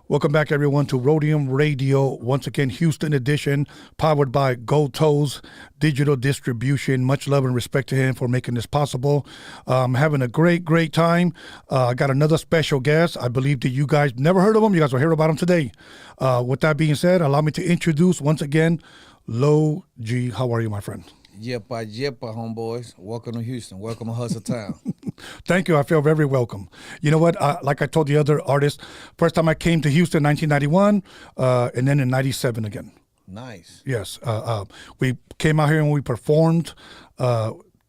Welcome back, everyone, to Roadium Radio. Once again, Houston edition, powered by Gold Toes Digital Distribution. Much love and respect to him for making this possible. Having a great time. I got another special guest. I believe that you guys never heard of him. You guys will hear about him today. With that being said, allow me to introduce once again, Low G. How are you, my friend? Yepa, homeboys. Welcome to Houston. Welcome to Hustle Town. Thank you. I feel very welcome. You know what? Like I told the other artists, first time I came to Houston, 1991, and then in 97 again. Nice. Yes. We came out here and we performed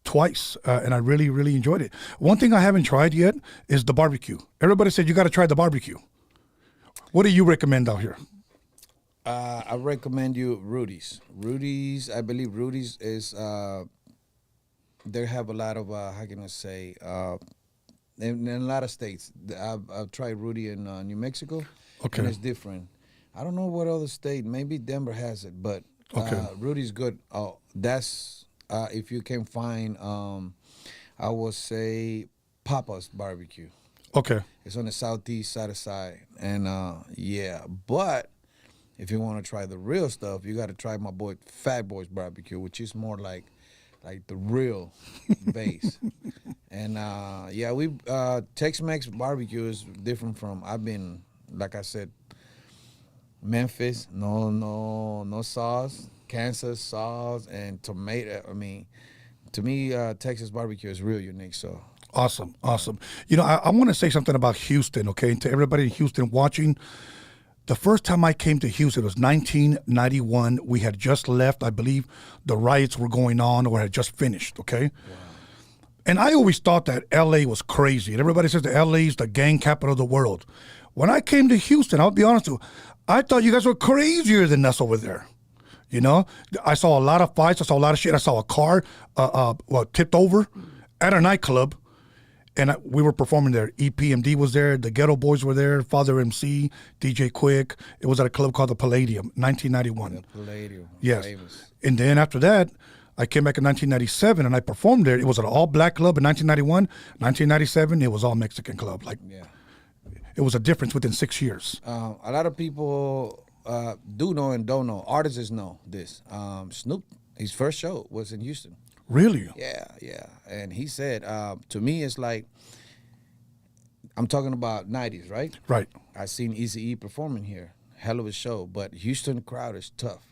twice, and I really enjoyed it. One thing I haven't tried yet is the barbecue. Everybody said you got to try the barbecue. What do you recommend out here? I recommend you Rudy's. Rudy's, I believe Rudy's is, they have a lot of, how can I say, in a lot of states. I've tried Rudy in New Mexico, Okay. and it's different. I don't know what other state, maybe Denver has it, but Okay. Rudy's good. Oh, that's, if you can find, I would say Papa's Barbecue. Okay. It's on the southeast side, and yeah, but if you want to try the real stuff, you got to try my boy Fat Boy's Barbecue, which is more like the real base. And yeah, we Tex-Mex barbecue is different from. I've been, like I said, Memphis, no sauce, Kansas sauce, and tomato. I mean, to me, Texas barbecue is real unique. So. Awesome. You know, I want to say something about Houston, okay? To everybody in Houston watching, the first time I came to Houston was 1991. We had just left. I believe the riots were going on or had just finished, okay? Wow. And I always thought that L.A. was crazy. And everybody says that L.A. is the gang capital of the world. When I came to Houston, I'll be honest with you, I thought you guys were crazier than us over there. You know, I saw a lot of fights. I saw a lot of shit. I saw a car tipped over at a nightclub. And we were performing there. EPMD was there. The Ghetto Boys were there. Father MC, DJ Quick. It was at a club called the Palladium, 1991. The Palladium. Yes. Famous. And then after that, I came back in 1997 and I performed there. It was an all-black club in 1991. 1997, it was all Mexican club. Like, Yeah. it was a difference within 6 years. A lot of people do know and don't know. Artists know this. Snoop, his first show was in Houston. Really? Yeah. And he said, to me, it's like, I'm talking about 90s, right? Right. I seen Eazy-E performing here. Hell of a show. But Houston crowd is tough.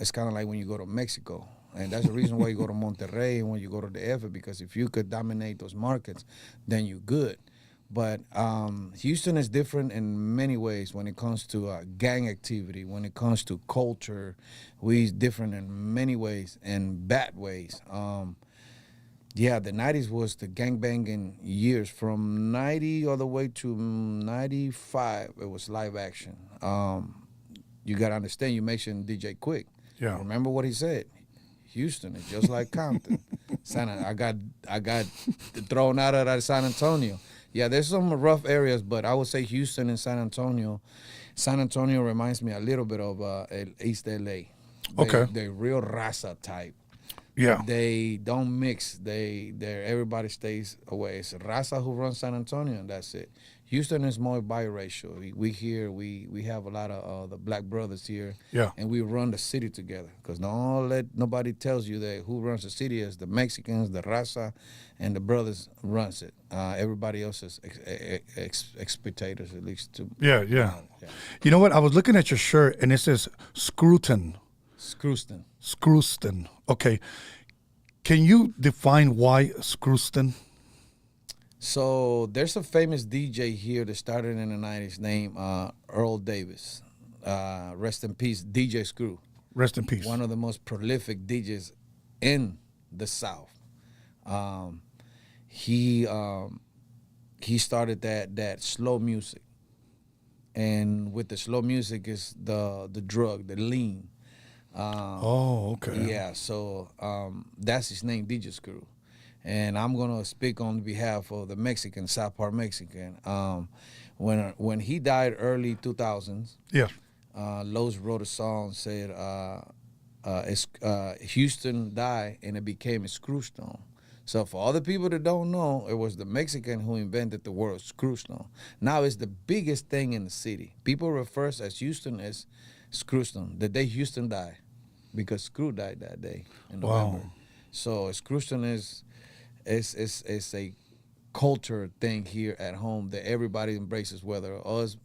It's kind of like when you go to Mexico. And that's the reason why you go to Monterrey and when you go to the effort, because if you could dominate those markets, then you're good. But Houston is different in many ways when it comes to gang activity, when it comes to culture. We're different in many ways, and bad ways. Yeah, the 90s was the gangbanging years. From 90 all the way to 95, it was live action. You got to understand, you mentioned DJ Quick. Yeah. Remember what he said? Houston is just like Compton. I got thrown out of San Antonio. Yeah, there's some rough areas, but I would say Houston and San Antonio. San Antonio reminds me a little bit of East LA. Okay. They're real raza type. Yeah. They don't mix. Everybody stays away. It's raza who runs San Antonio, and that's it. Houston is more biracial. We have a lot of the black brothers here. Yeah. And we run the city together. Because don't let nobody tells you that who runs the city is the Mexicans, the raza, and the brothers runs it. Everybody else is spectators, at least. Yeah. Yeah. You know what? I was looking at your shirt and it says Scruton. Screwston. Okay. Can you define why Screwston? So there's a famous DJ here that started in the 90s named Earl Davis. Rest in peace, DJ Screw. Rest in peace. One of the most prolific DJs in the South. He started that slow music. And with the slow music is the drug, the lean. Okay. Yeah, so that's his name, DJ Screw. And I'm gonna speak on behalf of the Mexican, South Park Mexican. When he died early 2000s, Yeah. Los wrote a song said Houston died and it became a Screwstone. So for all the people that don't know, it was the Mexican who invented the word screw stone. Now it's the biggest thing in the city. People refer as Houston as screw stone. The day Houston died, because Screw died that day in November. Wow. So screw stone is a culture thing here at home that everybody embraces, whether us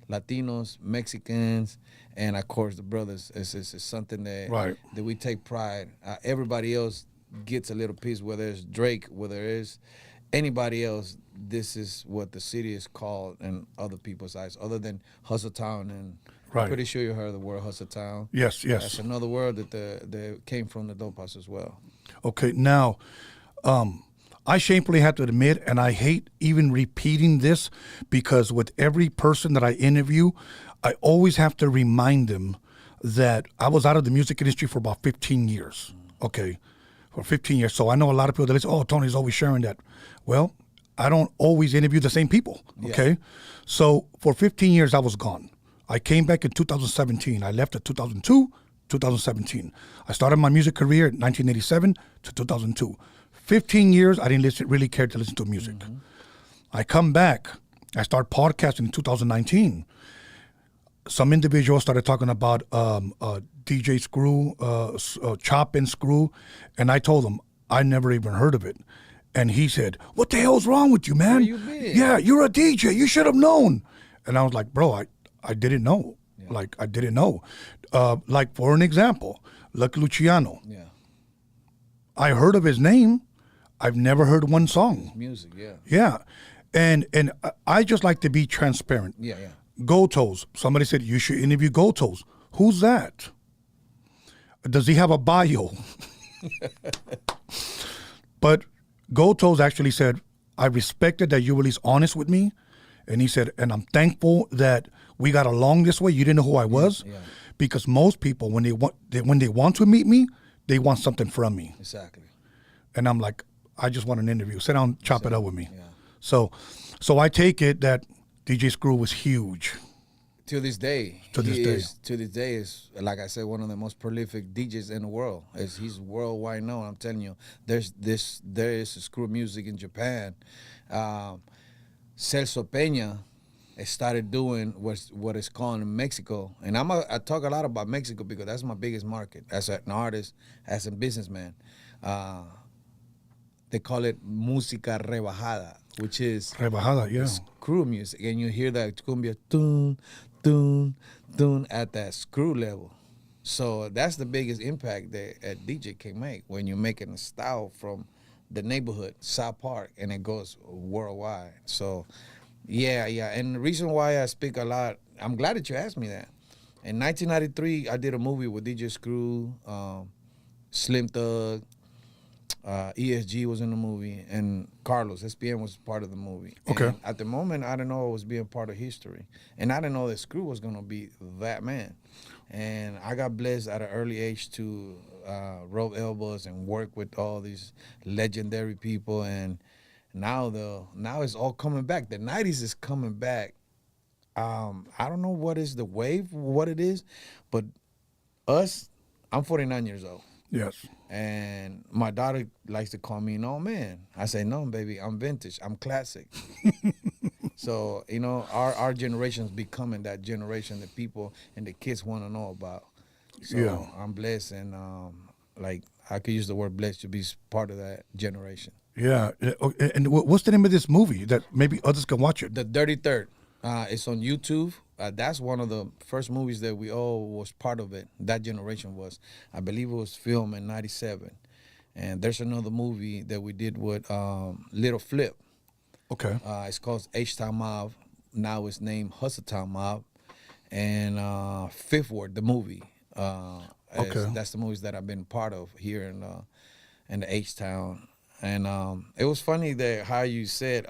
Latinos, Mexicans, and of course the brothers. It's something that Right. that we take pride. Everybody else gets a little piece, whether it's Drake, whether it's anybody else. This is what the city is called in other people's eyes, other than Hustle Town. And Right. I'm pretty sure you heard the word Hustle Town. Yes, yes. That's another word that came from the dope house as well. Okay, now, I shamefully have to admit, and I hate even repeating this, because with every person that I interview, I always have to remind them that I was out of the music industry for about 15 years. Okay, for 15 years. So I know a lot of people that say, oh, Tony's always sharing that. Well, I don't always interview the same people. Okay, Yeah. so for 15 years, I was gone. I came back in 2017. I left in 2002, 2017. I started my music career in 1987 to 2002. 15 years, I didn't really care to listen to music. I come back, I start podcasting in 2019. Some individuals started talking about DJ Screw, Chop and Screw, and I told them I never even heard of it. And he said, "What the hell's wrong with you, man? Where you been? Yeah, you're a DJ. You should have known." And I was like, "Bro, I didn't know. Yeah. Like I didn't know." Like for an example, Lucky Luciano. Yeah, I heard of his name. I've never heard one song. music. Yeah, Yeah, and I just like to be transparent. yeah. Gotos. Somebody said you should interview Gotos. Who's that? Does he have a bio? But Gotos actually said, I respected that you were at least honest with me. And he said, and I'm thankful that we got along this way. You didn't know who I was. Yeah. Because most people, when they want to meet me, they want something from me. Exactly. And I'm like, I just want an interview. Sit down, chop it up with me. Yeah. So I take it that DJ Screw was huge. To this day, To this day. is, like I said, one of the most prolific DJs in the world. He's worldwide known. I'm telling you, there is screw music in Japan. Celso Peña started doing what is called in Mexico, and I talk a lot about Mexico because that's my biggest market as an artist, as a businessman. They call it música rebajada, which is Rebajada, yeah. screw music, and you hear that cumbia dun dun dun at that screw level. So that's the biggest impact that a DJ can make when you're making a style from the neighborhood, South Park, and it goes worldwide. So yeah. And the reason why I speak a lot, I'm glad that you asked me that. In 1993, I did a movie with DJ Screw, Slim Thug, ESG was in the movie, and Carlos SPM was part of the movie. Okay. And at the moment, I didn't know it was being part of history, and I didn't know that Screw was gonna be that man. And I got blessed at an early age to rub elbows and work with all these legendary people. And now it's all coming back. The '90s is coming back. I don't know what is the wave, what it is, but I'm 49 years old. Yes. And my daughter likes to call me an old man. I say, no, baby, I'm vintage. I'm classic. So, our generation's becoming that generation that people and the kids want to know about. So Yeah. I'm blessed, and I could use the word blessed to be part of that generation. Yeah. And what's the name of this movie that maybe others can watch it? The Dirty Third. It's on YouTube. That's one of the first movies that we all was part of it. That generation was. I believe it was filmed in '97. And there's another movie that we did with Little Flip. Okay. It's called H-Town Mob. Now it's named Hustle Town Mob. And Fifth Ward, the movie. Okay. That's the movies that I've been part of here in the H-Town. And it was funny that how you said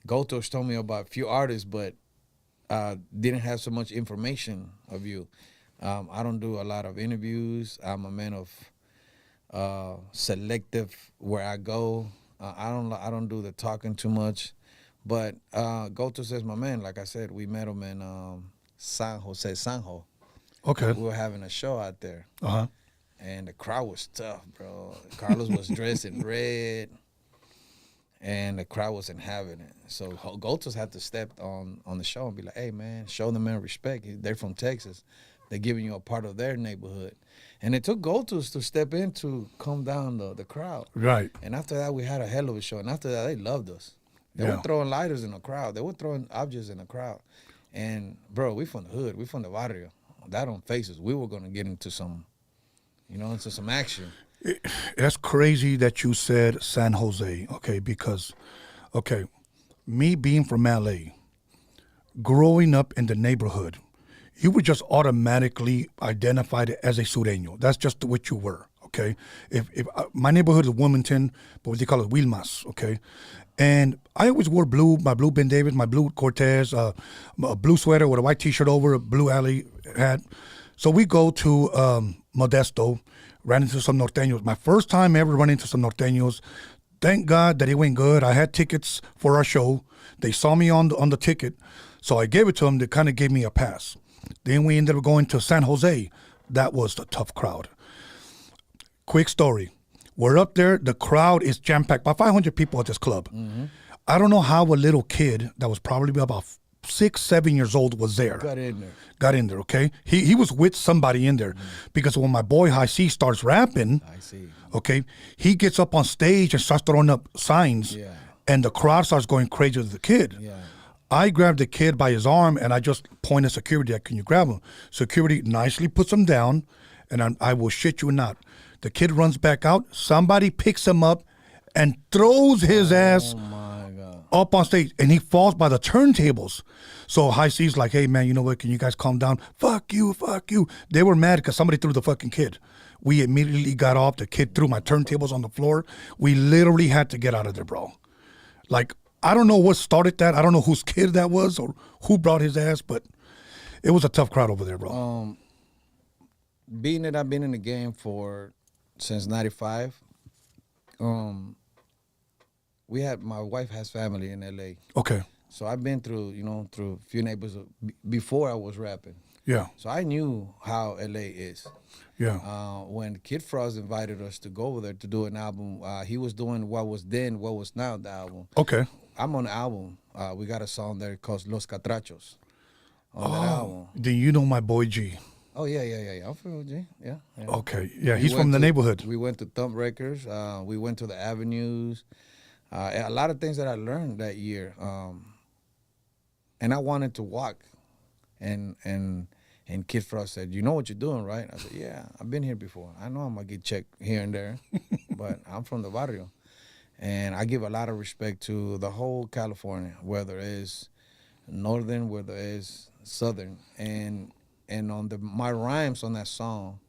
Gotos told me about a few artists, but didn't have so much information of you. I don't do a lot of interviews. I'm a man of selective where I go. I don't do the talking too much. But Gotos is my man. Like I said, we met him in San Jose. Okay. We were having a show out there. Uh-huh. and the crowd was tough, bro. Carlos was dressed in red, and the crowd wasn't having it. So Gotos had to step on the show and be like, hey, man, show the man respect. They're from Texas. They're giving you a part of their neighborhood. And it took Gotos to step in to calm down the crowd. Right. And after that, we had a hell of a show. And after that, they loved us. They were throwing lighters in the crowd. They were throwing objects in the crowd. And, bro, we from the hood. We from the barrio. That don't face us. We were going to get into some, into some action. That's crazy that you said San Jose, okay, because, okay, me being from LA, growing up in the neighborhood, you were just automatically identified as a Sureño. That's just what you were, okay? If my neighborhood is Wilmington, but what they call it, Wilmas, okay? And I always wore blue, my blue Ben Davis, my blue Cortez, a blue sweater with a white T-shirt over, a blue alley hat. So we go to Modesto, ran into some norteños. My first time ever running into some norteños. Thank God that it went good. I had tickets for our show. They saw me on the ticket, so I gave it to them. They kind of gave me a pass. Then we ended up going to San Jose. That was a tough crowd. Quick story. We're up there. The crowd is jam-packed. About 500 people at this club. Mm-hmm. I don't know how a little kid that was probably about 6, 7 years old was there. Got in there, okay? He was with somebody in there. Because when my boy High C starts rapping, okay, he gets up on stage and starts throwing up signs. Yeah. And the crowd starts going crazy with the kid. Yeah. I grabbed the kid by his arm and I just pointed at security, like, can you grab him? Security nicely puts him down, and I will shit you not. The kid runs back out. Somebody picks him up and throws his ass up on stage, and he falls by the turntables. So High C's like, hey, man, you know what? Can you guys calm down? Fuck you, fuck you. They were mad because somebody threw the fucking kid. We immediately got off. The kid threw my turntables on the floor. We literally had to get out of there, bro. Like, I don't know what started that. I don't know whose kid that was or who brought his ass, but it was a tough crowd over there, bro. Being that I've been in the game since 95, my wife has family in LA. Okay. So I've been through a few neighbors before I was rapping. Yeah. So I knew how LA is. Yeah. When Kid Frost invited us to go over there to do an album, he was doing What Was Then, What Was Now, the album. Okay. I'm on the album. We got a song there called Los Catrachos on that album. Then you know my boy G. Oh, yeah. I'm from G. Yeah. Okay. Yeah, he's from the neighborhood. We went to Thump Records. We went to the Avenues. A lot of things that I learned that year. And I wanted to walk. And Kid Frost said, you know what you're doing, right? I said, yeah, I've been here before. I know I'm going to get checked here and there, but I'm from the barrio. And I give a lot of respect to the whole California, whether it's northern, whether it's southern. And on my rhymes on that song,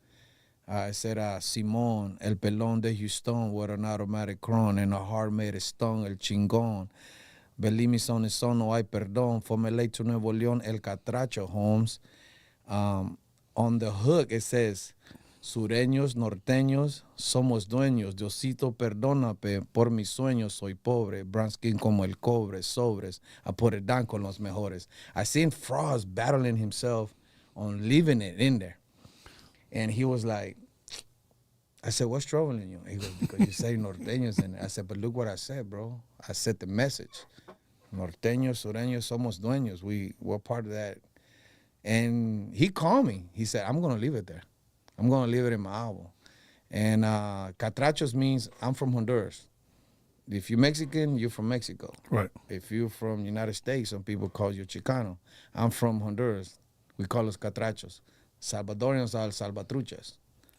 I said, Simón, el pelón de Houston with an automatic cron and a hard-made stone, el chingón. Believe me, son y son, no hay perdón. Formulate to Nuevo León, el catracho, Holmes. On the hook, it says, Sureños, norteños, somos dueños. Diosito, perdóname, por mis sueños soy pobre. Brown skin como el cobre, sobres. I put it down con los mejores. I seen Frost battling himself on leaving it in there. And he was like, I said, what's troubling you? He goes, because you say norteños. And I said, but look what I said, bro. I said the message. Norteños, sureños, somos dueños. We're part of that. And he called me. He said, I'm going to leave it there. I'm going to leave it in my album. And Catrachos means I'm from Honduras. If you're Mexican, you're from Mexico. Right. If you're from United States, some people call you Chicano. I'm from Honduras. We call us Catrachos. Salvadorians are Salvatruchas.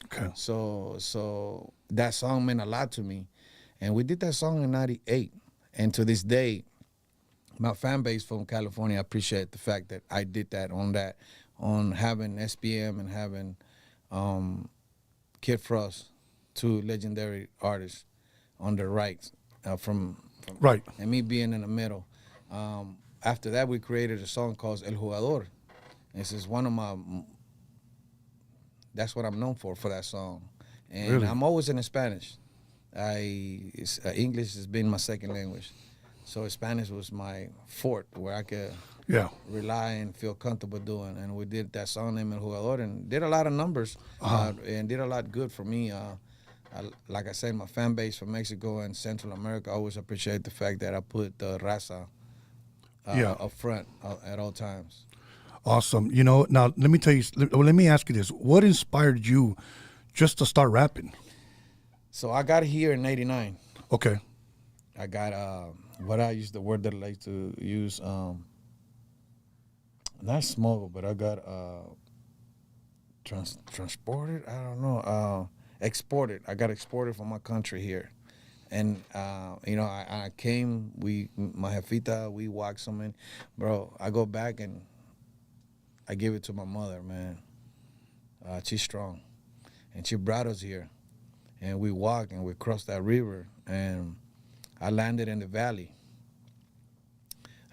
Okay. So that song meant a lot to me. And we did that song in 98. And to this day, my fan base from California appreciate the fact that I did that on having SPM and having Kid Frost, two legendary artists on the right from right, and me being in the middle. After that, we created a song called El Jugador. This is one of my. That's what I'm known for that song, and really? I'm always in Spanish. English has been my second language. So Spanish was my fort where I could Yeah. rely and feel comfortable doing. And we did that song named El Jugador and did a lot of numbers and did a lot good for me. Like I said, my fan base from Mexico and Central America always appreciate the fact that I put the raza up front at all times. Awesome. You know, now let me tell you, let me ask you this. What inspired you just to start rapping? So I got here in '89. Okay. I got what I use the word that I like to use. Not smuggled, but I got transported. I don't know. Exported. I got exported from my country here, and you know, I came. My jefita, we walked something, bro. I go back and I give it to my mother, man. She's strong, and she brought us here, and we walked and we crossed that river, and I landed in the valley.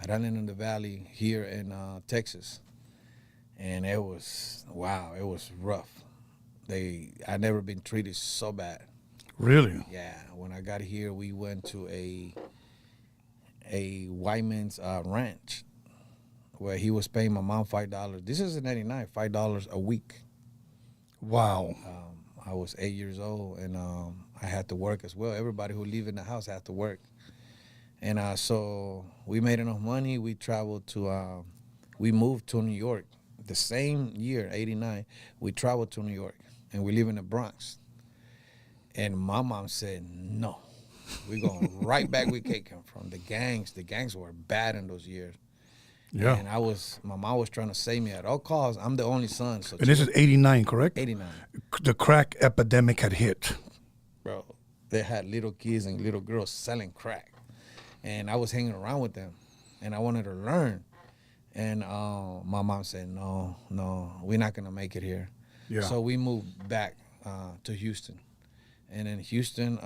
I landed in the valley here in Texas, and it was it was rough. I never been treated so bad. Really? Yeah, when I got here, we went to a white man's ranch where he was paying my mom $5. This is in '89, $5 a week. Wow. I was 8 years old, and I had to work as well. Everybody who live in the house had to work. And so we made enough money. We traveled to, we moved to New York. The same year, '89, we traveled to New York, and we live in the Bronx. And my mom said, no, we're going right back where we came from. The gangs were bad in those years. Yeah. And my mom was trying to save me at all costs. I'm the only son. So And this is '89, correct? '89. The crack epidemic had hit. Bro, they had little kids and little girls selling crack. And I was hanging around with them, and I wanted to learn. And my mom said, no, we're not going to make it here. Yeah. So we moved back to Houston. And in Houston,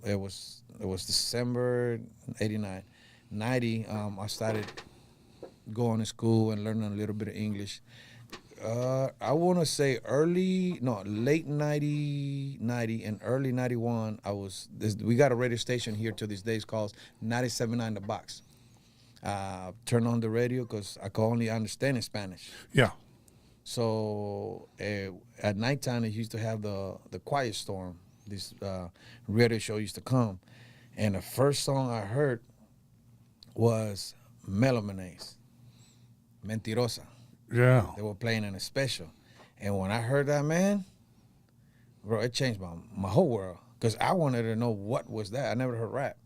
it was December '89. '90, I started going to school and learning a little bit of English. I want to say late '90 and early '91. We got a radio station here to this day. It's called 97.9 The Box. Turn on the radio because I could only understand in Spanish. Yeah. So at nighttime, they used to have the Quiet Storm. This radio show used to come, and the first song I heard was Melomanes, Mentirosa. Yeah. They were playing in a special, and when I heard that, man, bro, it changed my whole world because I wanted to know what was that. I never heard rap.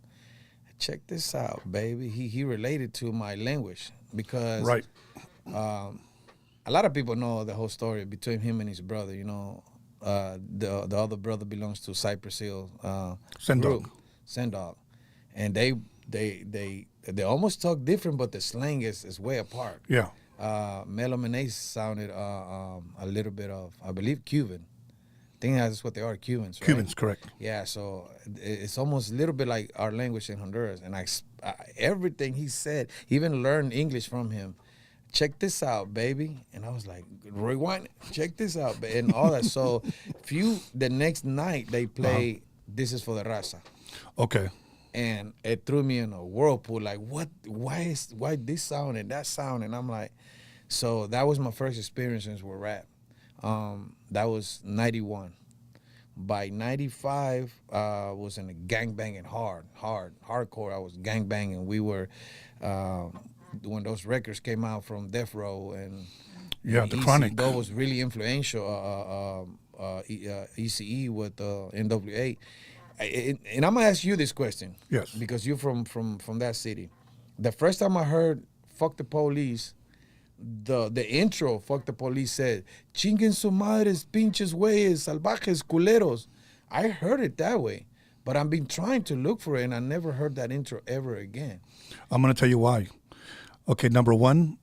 Check this out, baby. He related to my language because Right. A lot of people know the whole story between him and his brother. You know, the other brother belongs to Cypress Hill Sendog. Sendog, and they almost talk different, but the slang is way apart. Yeah. Melomanes sounded a little bit of, I believe, Cuban. I think that's what they are, Cubans. Right? Cubans, correct. Yeah, so it's almost a little bit like our language in Honduras. And everything he said, even learned English from him. Check this out, baby. And I was like, rewind, check this out, and all that. So the next night they play This Is For The Raza. Okay. And it threw me in a whirlpool, like, what, why this sound and that sound? And I'm like, so that was my first experiences with rap. That was '91. By '95, I was in the gangbanging hardcore. I was gangbanging. We were, when those records came out from Death Row and The Chronic. That was really influential. ECE with NWA. And I'm gonna ask you this question. Yes. Because you're from that city. The first time I heard "Fuck the Police," the intro "Fuck the Police" said "Chinguen su madres, pinches güeyes, salvajes, culeros." I heard it that way, but I've been trying to look for it, and I never heard that intro ever again. I'm going to tell you why. Okay, number one,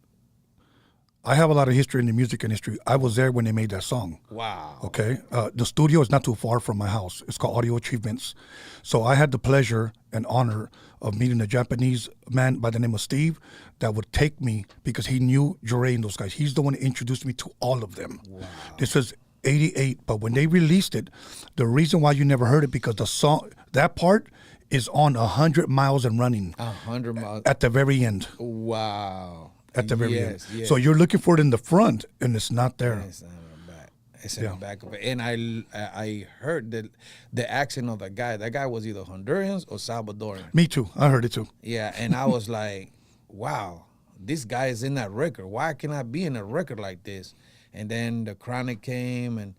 I have a lot of history in the music industry. I was there when they made that song. Wow. Okay. The studio is not too far from my house. It's called Audio Achievements. So I had the pleasure and honor of meeting a Japanese man by the name of Steve that would take me because he knew Jure and those guys. He's the one that introduced me to all of them. Wow. This was '88, but when they released it, the reason why you never heard it because the song, that part is on 100 miles and running 100 miles. at the very end. Wow. At the very end. Yes. So you're looking for it in the front, and it's not there. It's not in the back. It's in the back of it. And I heard that the accent of that guy. That guy was either Hondurans or Salvadorian. Me too. I heard it too. Yeah, and I was like, wow, this guy is in that record. Why can I be in a record like this? And then the Chronic came, and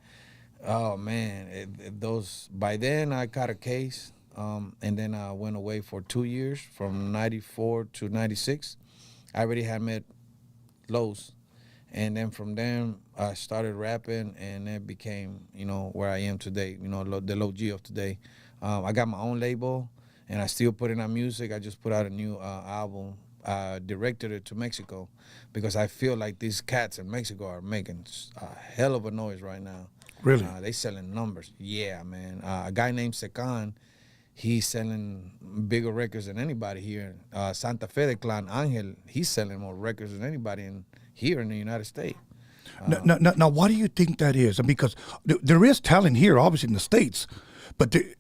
oh man, by then I caught a case, and then I went away for 2 years from '94 to '96. I already had met Los, and then from there I started rapping, and it became where I am today. The Low G of today. I got my own label, and I still put in out music. I just put out a new album. Directed it to Mexico because I feel like these cats in Mexico are making a hell of a noise right now. Really? They selling numbers. Yeah, man. A guy named Secan, he's selling bigger records than anybody here. Santa Fe de Clan Angel, he's selling more records than anybody here in the United States. Now, why do you think that is? Because there is talent here, obviously in the States, but did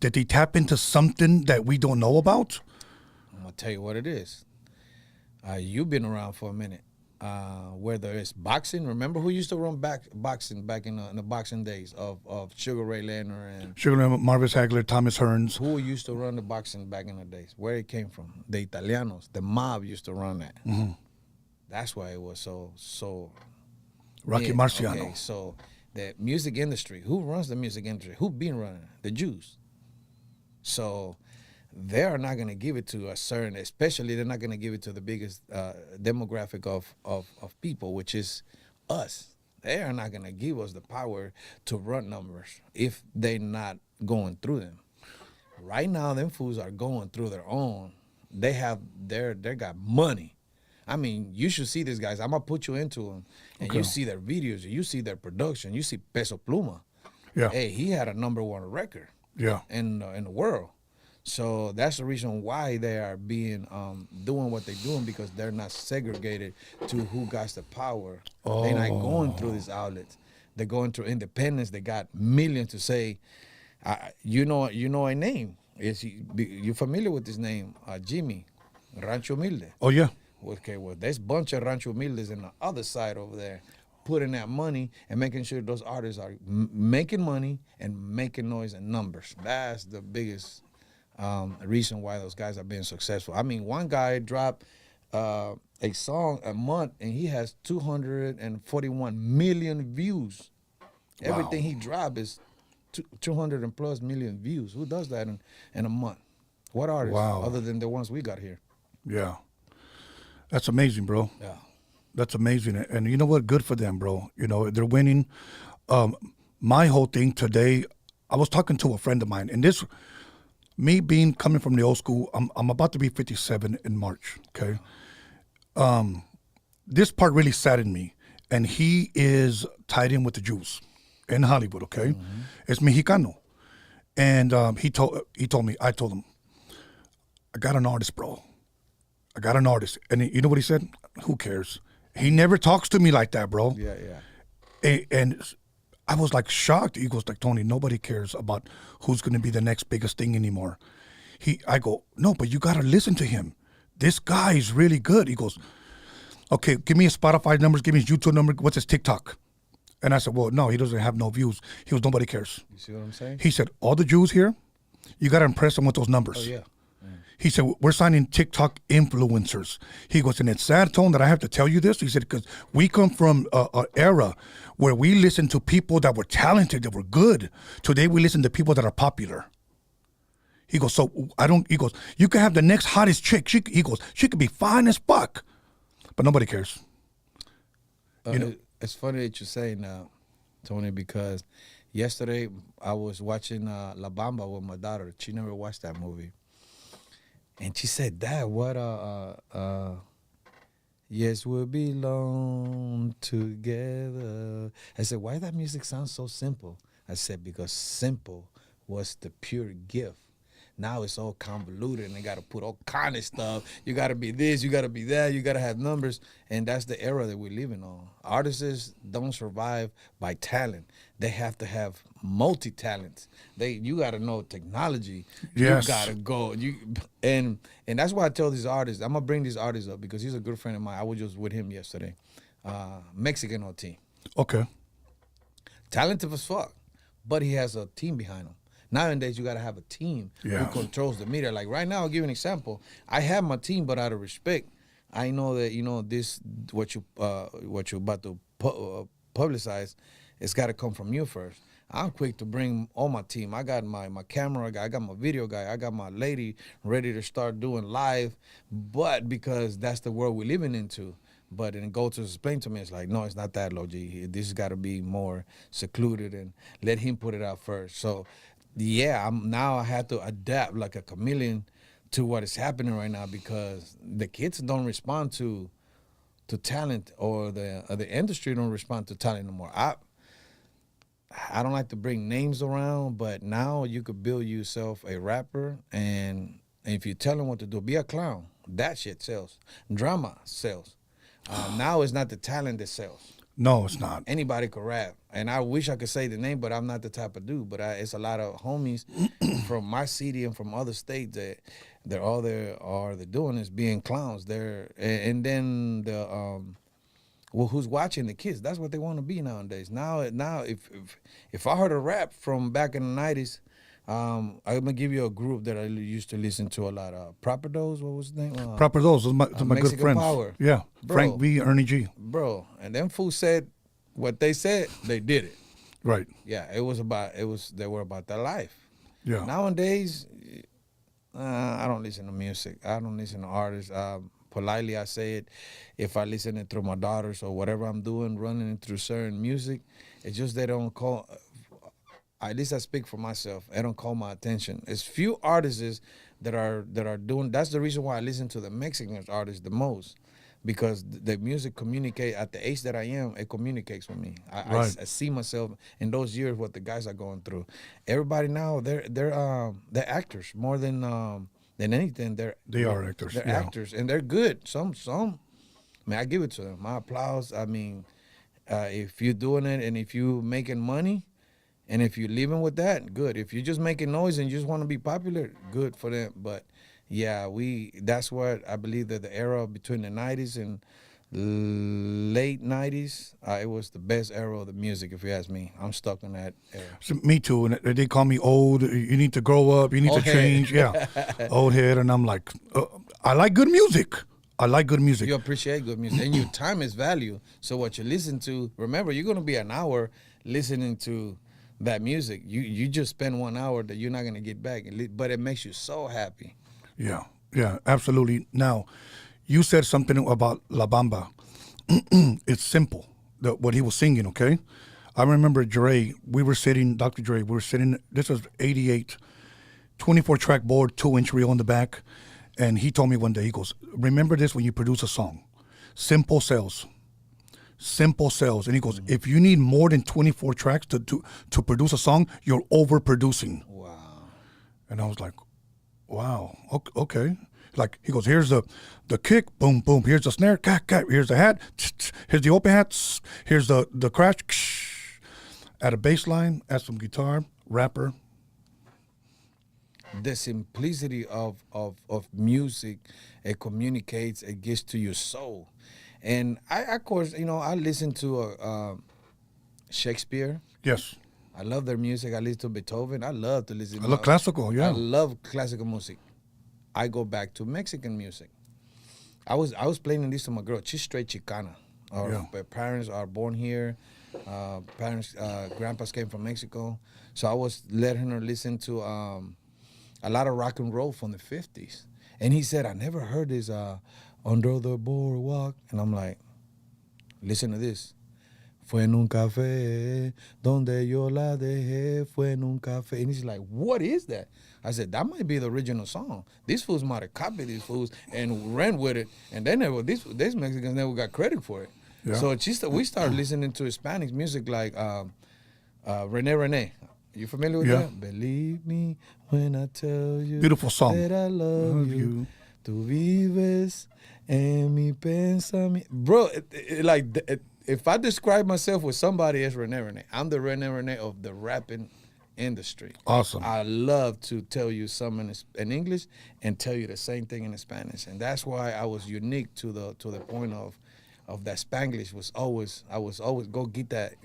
they tap into something that we don't know about? I'm gonna tell you what it is. You've been around for a minute. Whether it's boxing, remember who used to run boxing back in the boxing days of Sugar Ray Leonard and Sugar Ray, Marvis Hagler, Thomas Hearns. Who used to run the boxing back in the days? Where it came from? The Italianos, the mob used to run that. Mm-hmm. That's why it was so. Rocky Marciano. Okay, so the music industry. Who runs the music industry? Who been running it? The Jews. So they are not going to give it to a certain, especially they're not going to give it to the biggest demographic of people, which is us. They are not going to give us the power to run numbers if they're not going through them. Right now, them fools are going through their own. They got money. I mean, you should see these guys. I'm going to put you into them, and you see their videos, you see their production, you see Peso Pluma. Yeah. Hey, he had a #1 record. Yeah. In the world. So that's the reason why they are being doing what they're doing, because they're not segregated to who got the power. Oh. They're not going through these outlets. They're going through independence. They got millions to say, you know a name. You familiar with his name? Jimmy, Rancho Humilde. Oh, yeah. Okay, well, there's a bunch of Rancho Humildes on the other side over there, putting that money and making sure those artists are making money and making noise and numbers. That's the biggest reason why those guys are being successful. I mean, one guy dropped a song a month and he has 241 million views. Wow. Everything he dropped is 200 and plus million views. Who does that in a month? What artists other than the ones we got here? Yeah. That's amazing, bro. Yeah. That's amazing. And you know what? Good for them, bro. They're winning. My whole thing today, I was talking to a friend of mine, and this, me coming from the old school, I'm about to be 57 in March, okay? This part really saddened me, and he is tied in with the Jews in Hollywood, okay? Mm-hmm. It's Mexicano. And he told me, I told him, I got an artist, bro. I got an artist. And you know what he said? Who cares? He never talks to me like that, bro. Yeah. And I was like shocked. He goes like, Tony, nobody cares about who's going to be the next biggest thing anymore. I go, no, but you got to listen to him. This guy is really good. He goes, okay, give me his Spotify numbers, give me his YouTube number, what's his TikTok? And I said, well, no, he doesn't have no views. He goes, nobody cares. You see what I'm saying? He said, all the Jews here, you got to impress them with those numbers. Oh, yeah. He said, we're signing TikTok influencers. He goes, and it's sad, Tone, that I have to tell you this. He said, because we come from an era where we listened to people that were talented, that were good. Today we listen to people that are popular. He goes, he goes, you can have the next hottest chick. She could be fine as fuck, but nobody cares. It's funny that you're saying that, Tony, because yesterday I was watching La Bamba with my daughter. She never watched that movie. And she said, Dad, what yes, we'll belong together. I said, why that music sound so simple? I said, because simple was the pure gift Now it's all convoluted, and they got to put all kind of stuff. You got to be this, you got to be that, you got to have numbers, and that's the era that we're living on. Artists don't survive by talent. They have to have multi-talents. You got to know technology. Yes. You got to go. And that's why I tell these artists, I'm gonna bring these artists up because he's a good friend of mine. I was just with him yesterday. Mexican OT. Okay. Talented as fuck, but he has a team behind him. Nowadays, you got to have a team who controls the media. Like right now, I'll give you an example. I have my team, but out of respect, I know that this what you about to publicize, it's got to come from you first. I'm quick to bring all my team. I got my camera guy, I got my video guy, I got my lady ready to start doing live, but because that's the world we're living into. But then go to explain to me, it's like, no, it's not that, Logi. This has got to be more secluded and let him put it out first. So, yeah, I have to adapt like a chameleon to what is happening right now because the kids don't respond to talent or the industry don't respond to talent anymore. I don't like to bring names around, but now you could build yourself a rapper, and if you tell him what to do, be a clown. That shit sells. Drama sells. Now it's not the talent that sells. No, it's not. Anybody could rap, and I wish I could say the name, but I'm not the type of dude. But it's a lot of homies from my city and from other states that they're all they're doing is being clowns. And then who's watching the kids? That's what they want to be nowadays. Now, if I heard a rap from back in the '90s. I'm gonna give you a group that I used to listen to a lot. Proper Dose, what was his name? Proper Dose, those are my good friends. Power. Yeah, Bro. Frank B, Ernie G. Bro, and them fools said what they said, they did it. Right. Yeah, they were about their life. Yeah. Nowadays, I don't listen to music. I don't listen to artists. Politely, I say it. If I listen it through my daughters or whatever I'm doing, running it through certain music, it's just they don't call. At least I speak for myself. I don't call my attention. It's few artists that are doing. That's the reason why I listen to the Mexican artists the most, because the music communicate at the age that I am. It communicates with me. I see myself in those years what the guys are going through. Everybody now they're actors more than anything. They are actors. They're yeah. actors and they're good. Some. I mean, I give it to them. My applause. I mean, if you're doing it and if you're making money. And if you're living with that, good. If you're just making noise and you just want to be popular, good for them. But yeah, that's what I believe that the era between the 90s and late 90s, it was the best era of the music, if you ask me. I'm stuck in that era. So, me too. And they call me old. You need to grow up. You need Old to head. change. Yeah. Old head. And I'm like, I like good music. I like good music. You appreciate good music. And your time is value. So what you listen to, remember, you're going to be an hour listening to that music. You just spend 1 hour that you're not going to get back, but it makes you so happy. Yeah, absolutely. Now, you said something about La Bamba. It's simple, what he was singing, okay? I remember Dre, Dr. Dre, we were sitting, this was 88, 24-track board, 2-inch reel on the back, and he told me one day, he goes, remember this when you produce a song, simple sells. And he goes, if you need more than 24 tracks to produce a song, you're overproducing. Wow. And I was like, wow, okay. Like, he goes, here's the kick, boom, boom. Here's the snare, here's the hat, here's the open hat, here's the crash, add a bass line, add some guitar, rapper. The simplicity of music, it communicates, it gets to your soul. And I, of course, I listen to Shakespeare. Yes. I love their music. I listen to Beethoven. I love to listen. I love classical, yeah. I love classical music. I go back to Mexican music. I was playing this to my girl. She's straight Chicana. Her parents are born here. Grandpas came from Mexico. So I was letting her listen to a lot of rock and roll from the 50s. And he said, I never heard this Under the Boardwalk. And I'm like, listen to this. Fue en un café, donde yo la dejé, fue en un café. And he's like, what is that? I said, that might be the original song. These fools might have copied these fools and ran with it. And they never, these Mexicans never got credit for it. Yeah. So we started listening to Hispanic music like Rene. You familiar with Yeah. that? Believe me when I tell you Beautiful song. that I love you. Tu vives en mi pensamiento. Bro, if I describe myself with somebody, it's Rene. I'm the Rene of the rapping industry. Awesome. I love to tell you something in English and tell you the same thing in Spanish, and that's why I was unique to the point of that Spanglish I was always go get that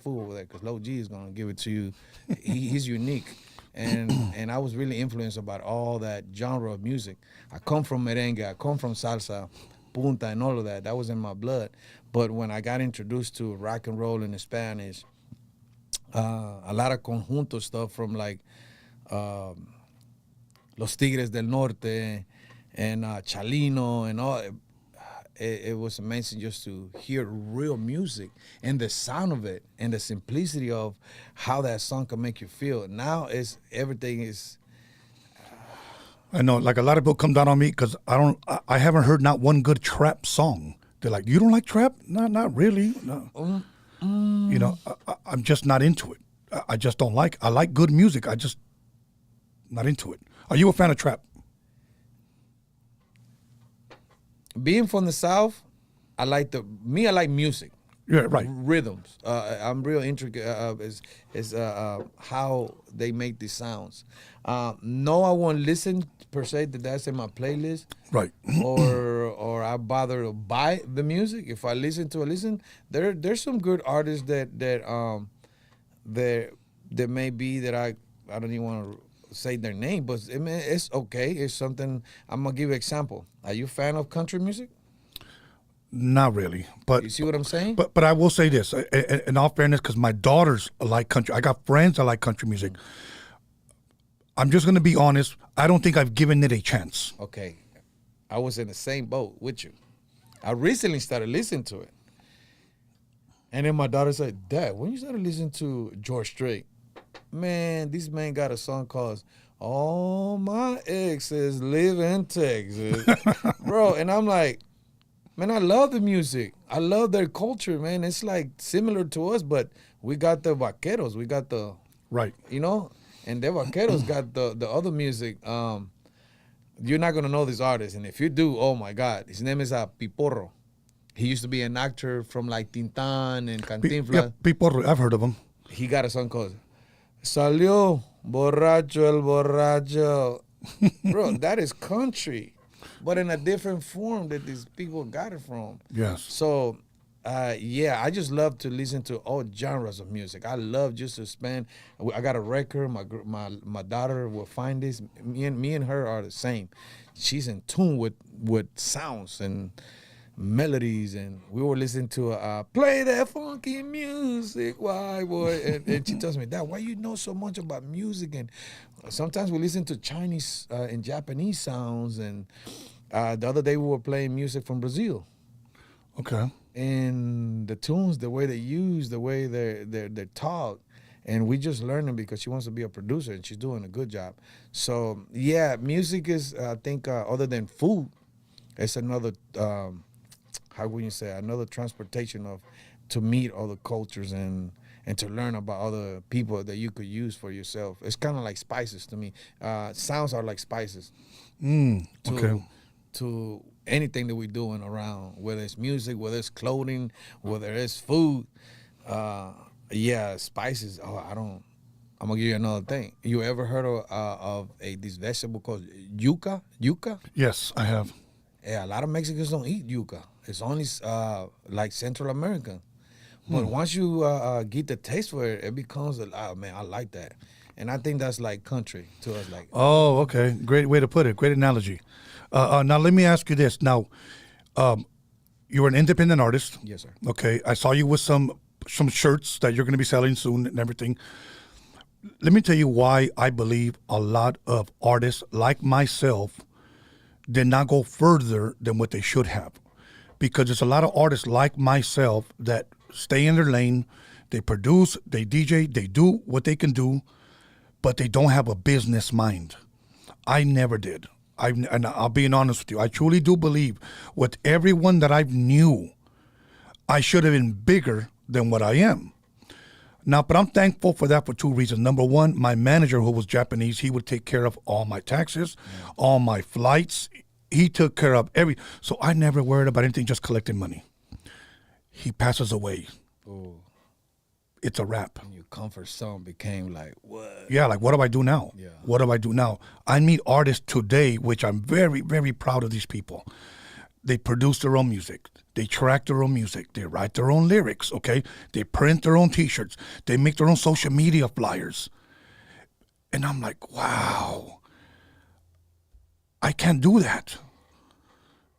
food over there because Low G is gonna give it to you. He's unique, and I was really influenced about all that genre of music. I come from merengue, I come from salsa, punta, and all of that. That was in my blood. But when I got introduced to rock and roll in Spanish, a lot of conjunto stuff from like Los Tigres del Norte and Chalino and all. It was amazing just to hear real music and the sound of it and the simplicity of how that song can make you feel. Now everything is. I know, like a lot of people come down on me because I haven't heard not one good trap song. They're like, you don't like trap? No, not really. No. You know, I'm just not into it. I just don't like. I like good music. I just not into it. Are you a fan of trap? Being from the South, I like music. Yeah, right. Rhythms. I'm real intricate is how they make these sounds. No, I won't listen per se to that's in my playlist. Right. or I bother to buy the music. If I listen, there's some good artists that may be that I don't even want to say their name, but it's okay. It's something. I'm gonna give you an example. Are you a fan of country music? Not really, but You see what I'm saying? but I will say this in all fairness, because my daughters like country. I got friends that like country music. I'm just gonna be honest. I don't think I've given it a chance. Okay, I was in the same boat with you. I recently started listening to it, and then my daughter said, "Dad, when you started listening to George Strait, man, this man got a song called All My Exes Live in Texas." Bro, and I'm like, man, I love the music. I love their culture, man. It's like similar to us, but we got the vaqueros. We got the, Right. you know, and the vaqueros got the other music. You're not going to know this artist. And if you do, oh, my God. His name is Piporro. He used to be an actor from like Tintan and Cantinflas. Yeah, people. I've heard of them. He got a song called Salió Borracho el Borracho. Bro, that is country, but in a different form that these people got it from. Yes. So, yeah, I just love to listen to all genres of music. I love just to spend. I got a record. My daughter will find this. Me and her are the same. She's in tune with sounds and melodies, and we were listening to play that funky music, why boy, and she tells me, Dad, why you know so much about music? And sometimes we listen to Chinese and Japanese sounds, and the other day we were playing music from Brazil, Okay. and the tunes, the way they use, the way they talk, and we just learning because she wants to be a producer and she's doing a good job. So yeah, music is I think other than food, it's another how would you say, another transportation to meet other cultures and to learn about other people that you could use for yourself. It's kind of like spices to me. Sounds are like spices. Okay. To anything that we're doing around, whether it's music, whether it's clothing, whether it's food. Yeah, spices. I'm gonna give you another thing. You ever heard of this vegetable called yuca? Yuca? Yes, I have. Yeah, a lot of Mexicans don't eat yuca. It's only like Central American. But once you get the taste for it, it becomes man, I like that. And I think that's like country to us. Like, Oh, okay. Great way to put it. Great analogy. Now let me ask you this. Now, you're an independent artist. yes, sir. Okay. I saw you with some shirts that you're going to be selling soon and everything. Let me tell you why I believe a lot of artists like myself did not go further than what they should have. Because there's a lot of artists like myself that stay in their lane, they produce, they DJ, they do what they can do, but they don't have a business mind. I never did. And I'll be honest with you. I truly do believe with everyone that I've knew, I should have been bigger than what I am. Now, but I'm thankful for that for two reasons. Number one, my manager, who was Japanese, he would take care of all my taxes, all my flights. He took care of so I never worried about anything, just collecting money. He passes away. Ooh. It's a wrap. And your comfort zone became like, what? Yeah, like, what do I do now? Yeah. What do I do now? I meet artists today, which I'm very, very proud of these people. They produce their own music. They track their own music. They write their own lyrics, okay? They print their own T-shirts. They make their own social media flyers. And I'm like, wow, I can't do that.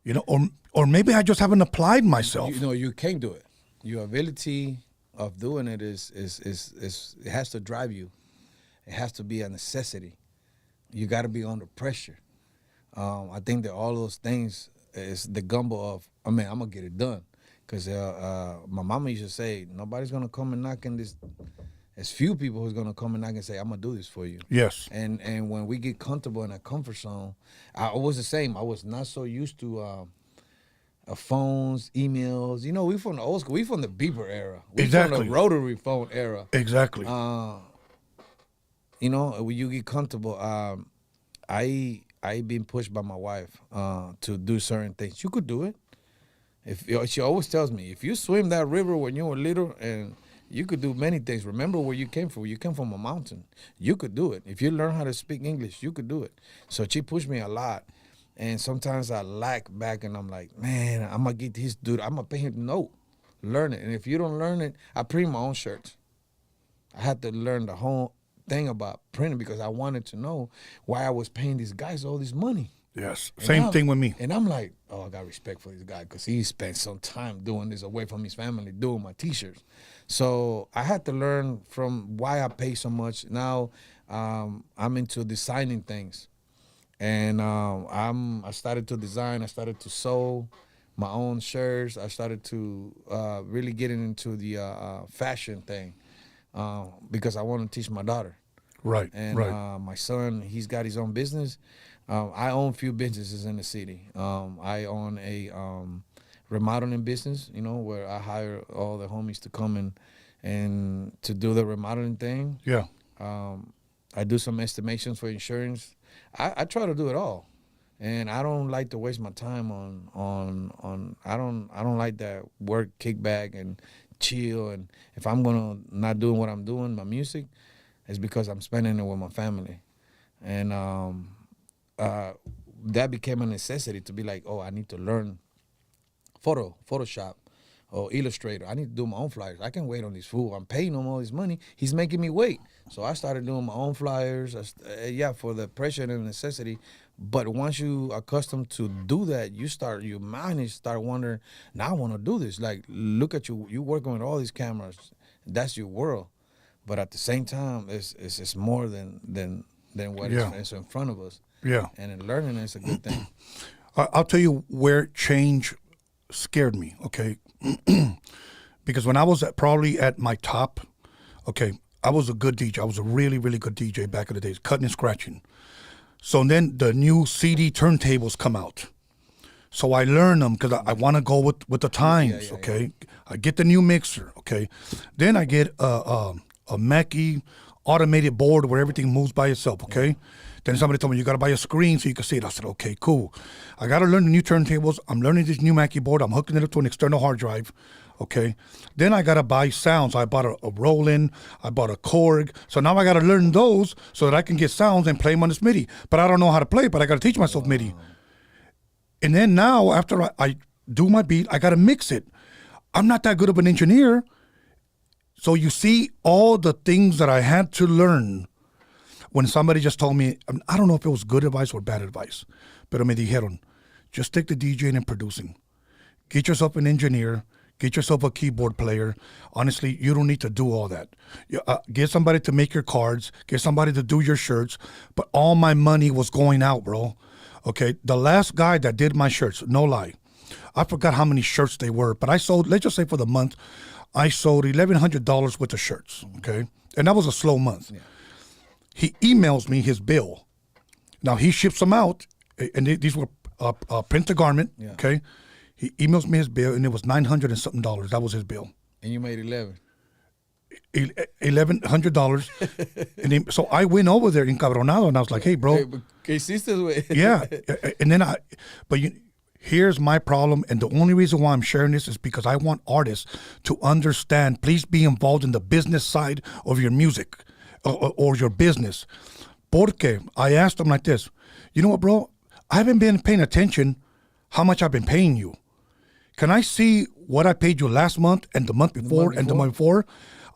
You know, or maybe I just haven't applied myself. You know, you can do it. Your ability of doing it is it has to drive you. It has to be a necessity. You got to be under pressure. I think that all those things is the gumbo of, I'm gonna get it done. Cause my mama used to say, nobody's gonna come and knock in this. There's few people who's gonna come and knock and say, I'm gonna do this for you. Yes. And when we get comfortable in a comfort zone, I was the same. I was not so used to phones, emails. You know, we from the old school. We from the beeper era. We Exactly. from the rotary phone era. Exactly. You know, when you get comfortable, I been pushed by my wife to do certain things. You could do it. She always tells me, if you swim that river when you were little, and you could do many things. Remember where you came from. You came from a mountain. You could do it. If you learn how to speak English, you could do it. So she pushed me a lot. And sometimes I lack back, and I'm like, man, I'm going to get this dude. I'm going to pay him no. Learn it. And if you don't learn it, I print my own shirts. I had to learn the whole thing about printing because I wanted to know why I was paying these guys all this money. Yes. Same thing with me. And I'm like, oh, I got respect for this guy because he spent some time doing this away from his family, doing my T-shirts. So I had to learn from why I pay so much. Now I'm into designing things. And I started to design. I started to sew my own shirts. I started to really get into the fashion thing because I want to teach my daughter. Right, And right. my son, he's got his own business. I own a few businesses in the city. I own a remodeling business, you know, where I hire all the homies to come and to do the remodeling thing. Yeah. I do some estimations for insurance. I try to do it all, and I don't like to waste my time on. I don't like that work kickback and chill. And if I'm gonna not doing what I'm doing, my music, it's because I'm spending it with my family, and that became a necessity to be like, oh, I need to learn Photoshop or Illustrator. I need to do my own flyers. I can wait on this fool. I'm paying him all this money. He's making me wait. So I started doing my own flyers. For the pressure and the necessity. But once you accustomed to do that, your mind start wondering, now I want to do this. Like, look at you. You working with all these cameras. That's your world. But at the same time, it's more than what is in front of us. Yeah. And in learning, it's a good thing. I'll tell you where change scared me, okay? Because when I was probably at my top, okay, I was a good DJ. I was a really, really good DJ back in the days, cutting and scratching. So then the new CD turntables come out. So I learn them because I want to go with the times, okay? Yeah. I get the new mixer, okay? Then I get a Mackie automated board where everything moves by itself, okay? Yeah. Then somebody told me, you got to buy a screen so you can see it. I said, okay, cool. I got to learn the new turntables. I'm learning this new Mackie board. I'm hooking it up to an external hard drive, okay? Then I got to buy sounds. I bought a Roland. I bought a Korg. So now I got to learn those so that I can get sounds and play them on this MIDI. But I don't know how to play, but I got to teach myself MIDI. And then now, after I do my beat, I got to mix it. I'm not that good of an engineer. So you see all the things that I had to learn when somebody just told me, I don't know if it was good advice or bad advice, pero me dijeron, just take the DJing and producing. Get yourself an engineer. Get yourself a keyboard player. Honestly, you don't need to do all that. Get somebody to make your cards. Get somebody to do your shirts. But all my money was going out, bro. Okay, the last guy that did my shirts, no lie, I forgot how many shirts they were, but I sold, let's just say for the month, I sold $1,100 worth of shirts, okay? And that was a slow month. Yeah. He emails me his bill. Now, he ships them out, and these were print to garment, okay? He emails me his bill, and it was $900 and something. That was his bill. And you made 11. $1,100. And so I went over there encabronado, and I was like, hey, bro. ¿Qué hiciste, güey? Yeah. And then here's my problem. And the only reason why I'm sharing this is because I want artists to understand, please be involved in the business side of your music or your business. Porque I asked them like this, you know what, bro? I haven't been paying attention how much I've been paying you. Can I see what I paid you last month and the month before and the month before?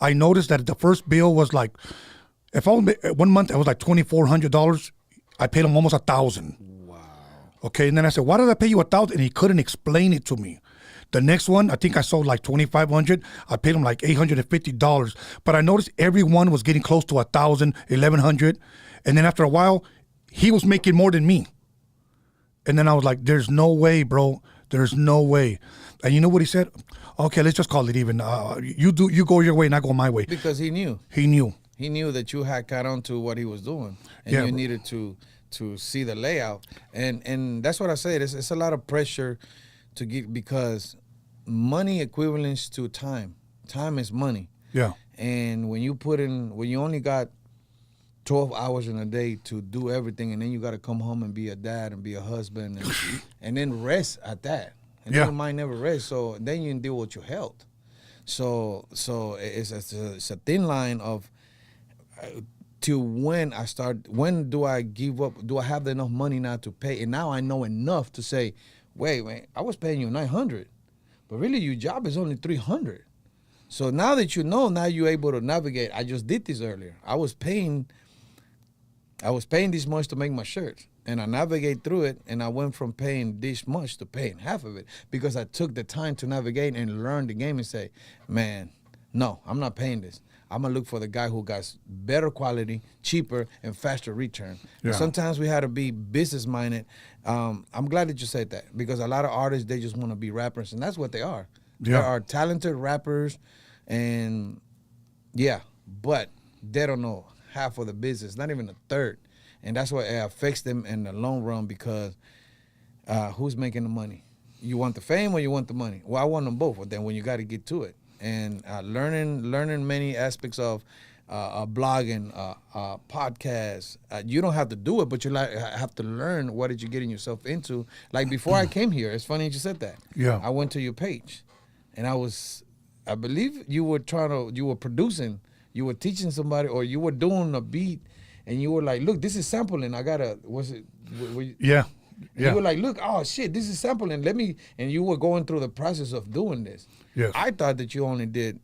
I noticed that the first bill was like, if I was, 1 month it was like $2,400. I paid him almost $1,000. Wow. Okay, and then I said, why did I pay you $1,000? And he couldn't explain it to me. The next one, I think I sold like $2,500. I paid him like $850. But I noticed everyone was getting close to $1,000, $1,100. And then after a while, he was making more than me. And then I was like, there's no way, bro. There's no way. And you know what he said? Okay, let's just call it even. You go your way and I go my way. Because he knew. He knew. He knew that you had caught on to what he was doing, and you needed to see the layout. And that's what I said. It's a lot of pressure to get, because money equivalents to time. Time is money. Yeah. And when you only got 12 hours in a day to do everything, and then you got to come home and be a dad and be a husband and then rest at that. And then your mind never rests. So then you can deal with your health. So it's a thin line of to when do I give up? Do I have enough money now to pay? And now I know enough to say, wait, I was paying you $900, but really your job is only $300. So now that you know, now you're able to navigate. I just did this earlier. I was paying this much to make my shirts, and I navigate through it, and I went from paying this much to paying half of it because I took the time to navigate and learn the game and say, man, no, I'm not paying this. I'm going to look for the guy who got better quality, cheaper, and faster return. Yeah. And sometimes we had to be business-minded. I'm glad that you said that, because a lot of artists, they just want to be rappers, and that's what they are. Yeah. They are talented rappers, and but they don't know half of the business, not even a third. And that's what affects them in the long run, because who's making the money? You want the fame or you want the money? Well, I want them both, but then when you got to get to it. And learning many aspects of blogging, podcasts. You don't have to do it, but you have to learn what did you getting yourself into. Like before I came here, it's funny that you said that. Yeah. I went to your page, and I believe you were producing, you were teaching somebody, or you were doing a beat, and you were like, look, this is sampling. Yeah. You were like, look, oh shit, this is sampling. And you were going through the process of doing this. Yes. I thought that you only did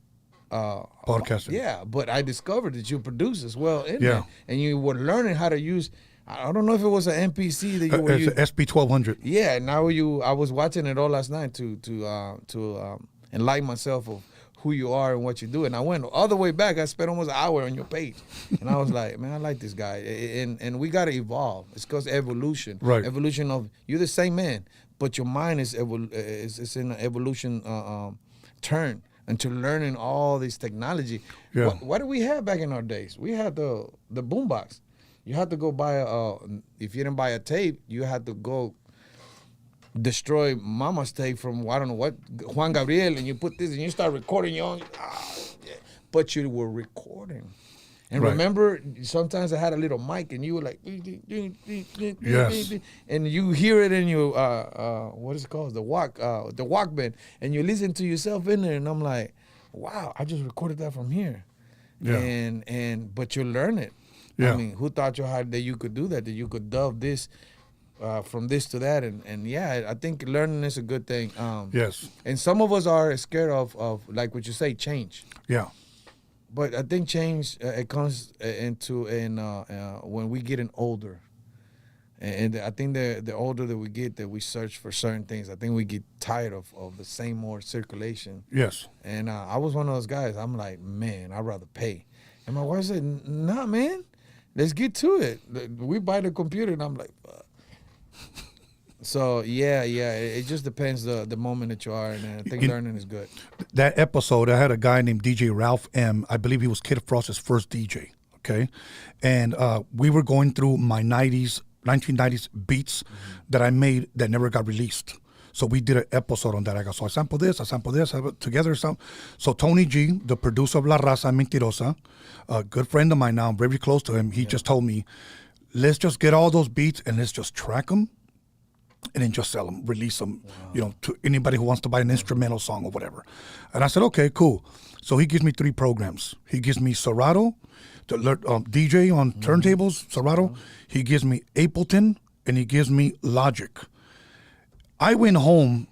podcasting. Yeah, but I discovered that you produce as well in there. And you were learning how to use, I don't know if it was an MPC that you were using. It's an SP1200. Yeah, now I was watching it all last night to enlighten myself of who you are and what you do. And I went all the way back. I spent almost an hour on your page. And I was like, man, I like this guy. And we got to evolve. It's because evolution. Right. Evolution of, you're the same man, but your mind is in an evolution turn into learning all this technology. Yeah. What did we have back in our days? We had the boombox. You had to go buy if you didn't buy a tape, you had to go destroy Mama's tape from I don't know what, Juan Gabriel, and you put this and you start recording your own. But you were recording. And remember, sometimes I had a little mic, and you were like, yes. And you hear it in your what is it called, the Walkman, and you listen to yourself in there, and I'm like, wow, I just recorded that from here. Yeah. But you learn it. Yeah. I mean, who taught you that you could do that you could dub this from this to that, and yeah, I think learning is a good thing. Yes. And some of us are scared of like what you say, change. Yeah. But I think change it comes into when we getting older, and I think the older that we get, that we search for certain things. I think we get tired of the same old circulation. Yes. And I was one of those guys. I'm like, man, I'd rather pay. And my wife said, nah, man, let's get to it. We buy the computer, and I'm like, fuck. So yeah, it just depends the moment that you are, and I think learning is good. That episode, I had a guy named DJ Ralph M. I believe he was Kid Frost's first DJ. Okay, and we were going through my 1990s beats that I made that never got released. So we did an episode on that. I go, so I sample this, together. So Tony G, the producer of La Raza Mentirosa, a good friend of mine now, I'm very close to him. He just told me, let's just get all those beats and let's just track them and then just sell them, release them, to anybody who wants to buy an instrumental song or whatever. And I said, okay, cool. So he gives me 3 programs. He gives me Serato, to DJ on turntables, Serato. He gives me Ableton, and he gives me Logic. I went home.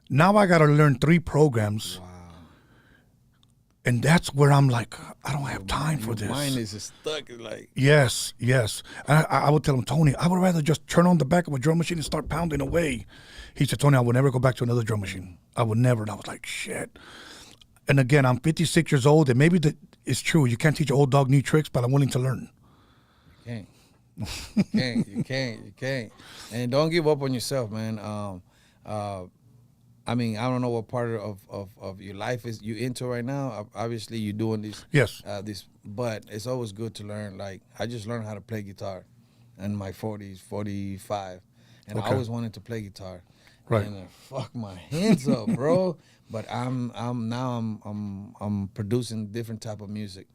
Now I got to learn 3 programs. Wow. And that's where I'm like, I don't have time for this. Mine is stuck. Like, yes. And I would tell him, Tony, I would rather just turn on the back of a drum machine and start pounding away. He said, Tony, I would never go back to another drum machine. I would never. And I was like, shit. And again, I'm 56 years old, and maybe it's true. You can't teach an old dog new tricks, but I'm willing to learn. You can't. You can't. And don't give up on yourself, man. I mean, I don't know what part of your life is you into right now. Obviously, you're doing this. Yes. But it's always good to learn. Like, I just learned how to play guitar in my 40s, 45. And I always wanted to play guitar. Right. And fuck my hands up, bro. But I'm producing different type of music.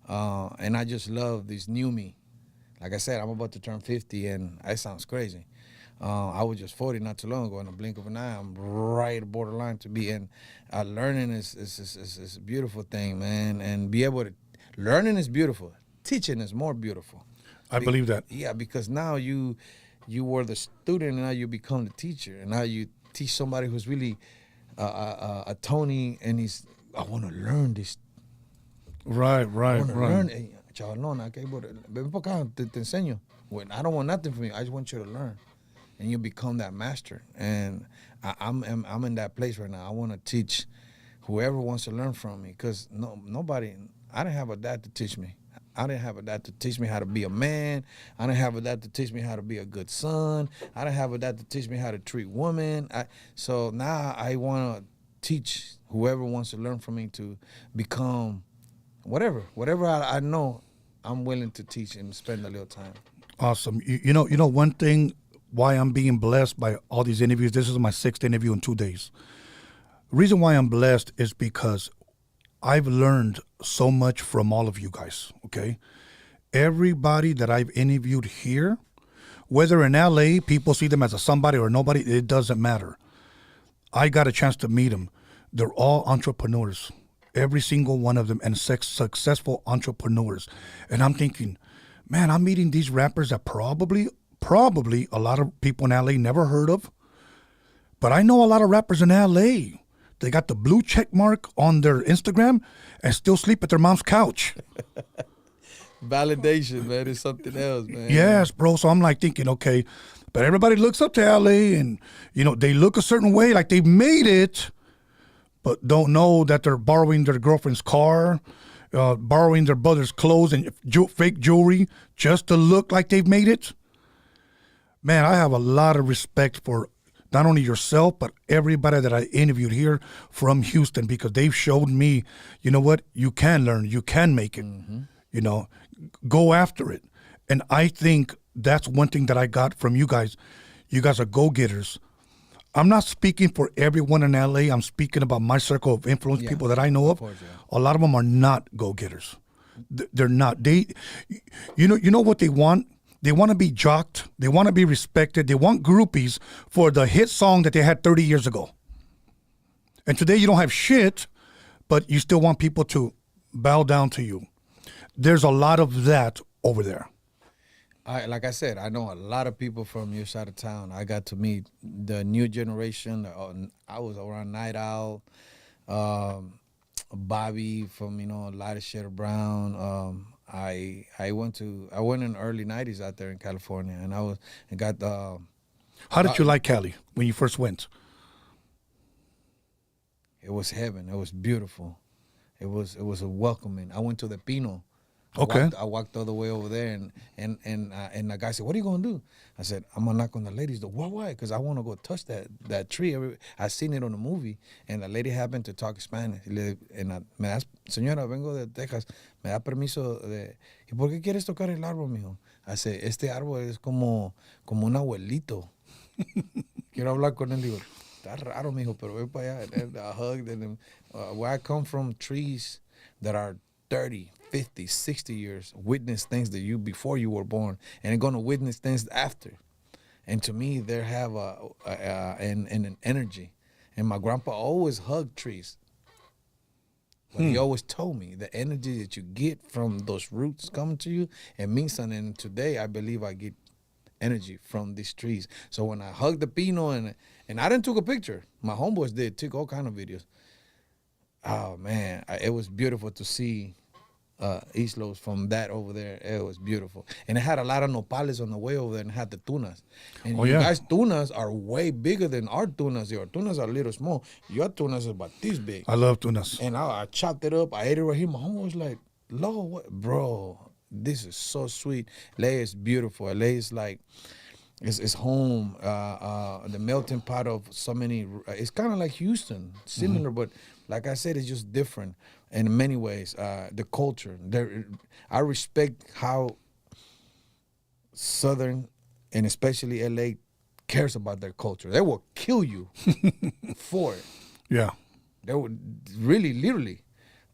And I just love this new me. Like I said, I'm about to turn 50, and it sounds crazy. I was just 40 not too long ago. In a blink of an eye, I'm right borderline to be in. Learning is a beautiful thing, man. And be able to learning is beautiful. Teaching is more beautiful. I believe that. Yeah, because now you were the student, and now you become the teacher, and now you teach somebody who's really a Tony, and I want to learn this. Right. Learn. Hey, chavalón, okay, ven por acá, te enseño. When I don't want nothing from you, I just want you to learn, and you become that master. And I'm in that place right now. I want to teach whoever wants to learn from me, because nobody. I didn't have a dad to teach me. I didn't have a dad to teach me how to be a man. I didn't have a dad to teach me how to be a good son. I didn't have a dad to teach me how to treat women. So now I want to teach whoever wants to learn from me to become whatever I know. I'm willing to teach and spend a little time. Awesome. You know one thing why I'm being blessed by all these interviews. This is my 6th interview in 2 days. The reason why I'm blessed is because I've learned so much from all of you guys, okay? Everybody that I've interviewed here, whether in LA, people see them as a somebody or nobody, it doesn't matter. I got a chance to meet them. They're all entrepreneurs, every single one of them, and successful entrepreneurs. And I'm thinking, man, I'm meeting these rappers that probably a lot of people in LA never heard of. But I know a lot of rappers in LA. They got the blue check mark on their Instagram and still sleep at their mom's couch. Validation, man, is something else, man. Yes, bro. So I'm like thinking, okay, but everybody looks up to LA, and they look a certain way, like they've made it, but don't know that they're borrowing their girlfriend's car, borrowing their brother's clothes and fake jewelry just to look like they've made it. Man, I have a lot of respect for not only yourself, but everybody that I interviewed here from Houston, because they've showed me, you know what, you can learn, you can make it, go after it. And I think that's one thing that I got from you guys. You guys are go-getters. I'm not speaking for everyone in LA. I'm speaking about my circle of influence, people that I know of. Course, A lot of them are not go-getters. They're not. You know what they want? They want to be jocked. They want to be respected. They want groupies for the hit song that they had 30 years ago. And today you don't have shit, but you still want people to bow down to you. There's a lot of that over there. Like I said, I know a lot of people from your side of town. I got to meet the new generation. I was around Night Owl, Bobby from Lighter Shade of Brown. I went in the early 90s out there in California, and How did you like Cali when you first went? It was heaven. It was beautiful. It was a welcoming. I went to the Pino. Okay. I walked all the way over there, and the guy said, "What are you gonna do?" I said, "I'm gonna knock on the lady's door." Why? Because I want to go touch that tree. I seen it on the movie, and the lady happened to talk Spanish. Me das, señora, vengo de Texas. Me da permiso de. ¿Y por qué quieres tocar el árbol, mijo? I said, este árbol es como un abuelito quiero hablar con él. Digo, está raro, mijo, pero ve para allá. And I hugged and where I come from, trees that are 30, 50, 60 years witness things that you before you were born, and they're going to witness things after. And to me, they have an energy. And my grandpa always hugged trees. But he always told me the energy that you get from those roots coming to you, it means something. And today, I believe I get energy from these trees. So when I hugged the pino and I didn't took a picture, my homeboys did, took all kind of videos. Oh man, it was beautiful to see Islos from that over there. It was beautiful, and it had a lot of nopales on the way over there, and it had the tunas. And you guys, tunas are way bigger than our tunas. Your tunas are a little small. Your tunas are about this big. I love tunas. And I chopped it up. I ate it right here. My homeboy was like, "Lord, what, bro? This is so sweet. LA is beautiful. LA is like." It's home, the melting pot of so many. It's kind of like Houston, similar, but like I said, it's just different in many ways. The culture, I respect how Southern and especially LA cares about their culture. They will kill you for it. Yeah, they would really, literally.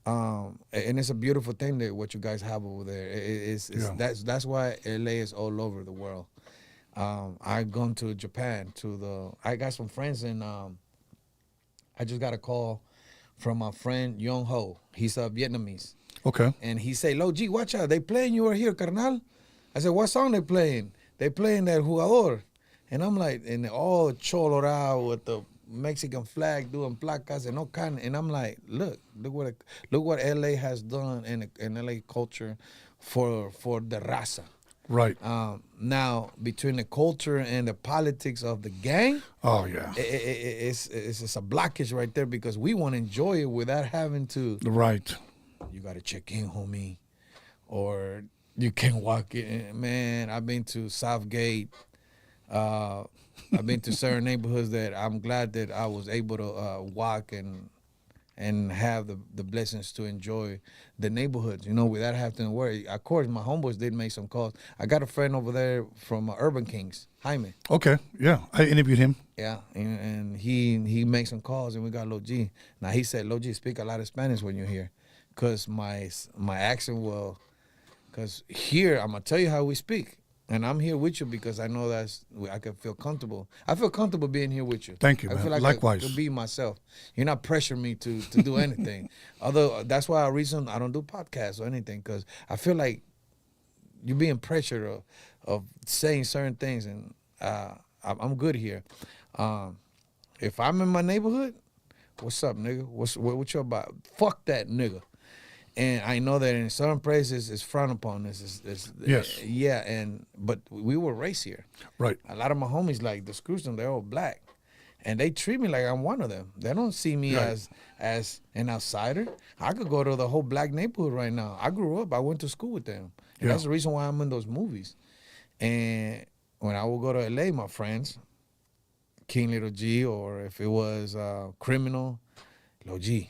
And it's a beautiful thing that what you guys have over there. That's why LA is all over the world. I gone to Japan I got some friends and I just got a call from my friend Young Ho. He's Vietnamese. Okay. And he say, "Lo G, watch out, they playing you over here, carnal." I said, "What song they playing?" "They playing that Jugador." And I'm like, and all cholorado with the Mexican flag doing placas and all kind. And I'm like, look what LA has done in LA culture for the raza. Right. Now, between the culture and the politics of the gang, oh yeah, it's a blockage right there because we want to enjoy it without having to. Right. You got to check in, homie, or you can't walk in. Man, I've been to Southgate. I've been to certain neighborhoods that I'm glad that I was able to walk and have the blessings to enjoy the neighborhoods, without having to worry. Of course, my homeboys did make some calls. I got a friend over there from Urban Kings, Jaime. Okay, yeah, I interviewed him. Yeah, and he makes some calls, and we got Lo G. Now, he said, "Lo G, speak a lot of Spanish when you're here," because my accent will, because here, I'm going to tell you how we speak. And I'm here with you because I know I can feel comfortable. I feel comfortable being here with you. Thank you, I man. feel like Likewise. I can be myself. You're not pressuring me to do anything. Although that's why I don't do podcasts or anything, because I feel like you're being pressured of saying certain things, and I'm good here. If I'm in my neighborhood, what's up, nigga? What you about? Fuck that nigga. And I know that in certain places it's frowned upon. Yes. Yeah, but we were raised here. Right. A lot of my homies, like the Screwston, they're all black. And they treat me like I'm one of them. They don't see me as an outsider. I could go to the whole black neighborhood right now. I grew up, I went to school with them. And that's the reason why I'm in those movies. And when I would go to LA, my friends, King Little G, or if it was Criminal, Lo G,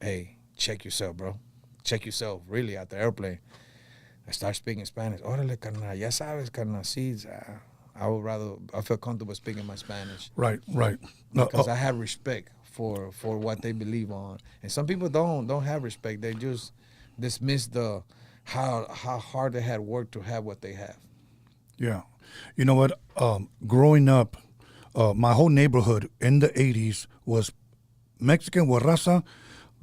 hey, check yourself, bro. Check yourself, really, at the airplane. I start speaking Spanish. Órale, carnal. Ya sabes, carnal. Sí, I feel comfortable speaking my Spanish. Right. Because I have respect for what they believe on. And some people don't have respect. They just dismiss how hard they had worked to have what they have. Yeah. You know what? Growing up, my whole neighborhood in the 80s was Mexican, raza,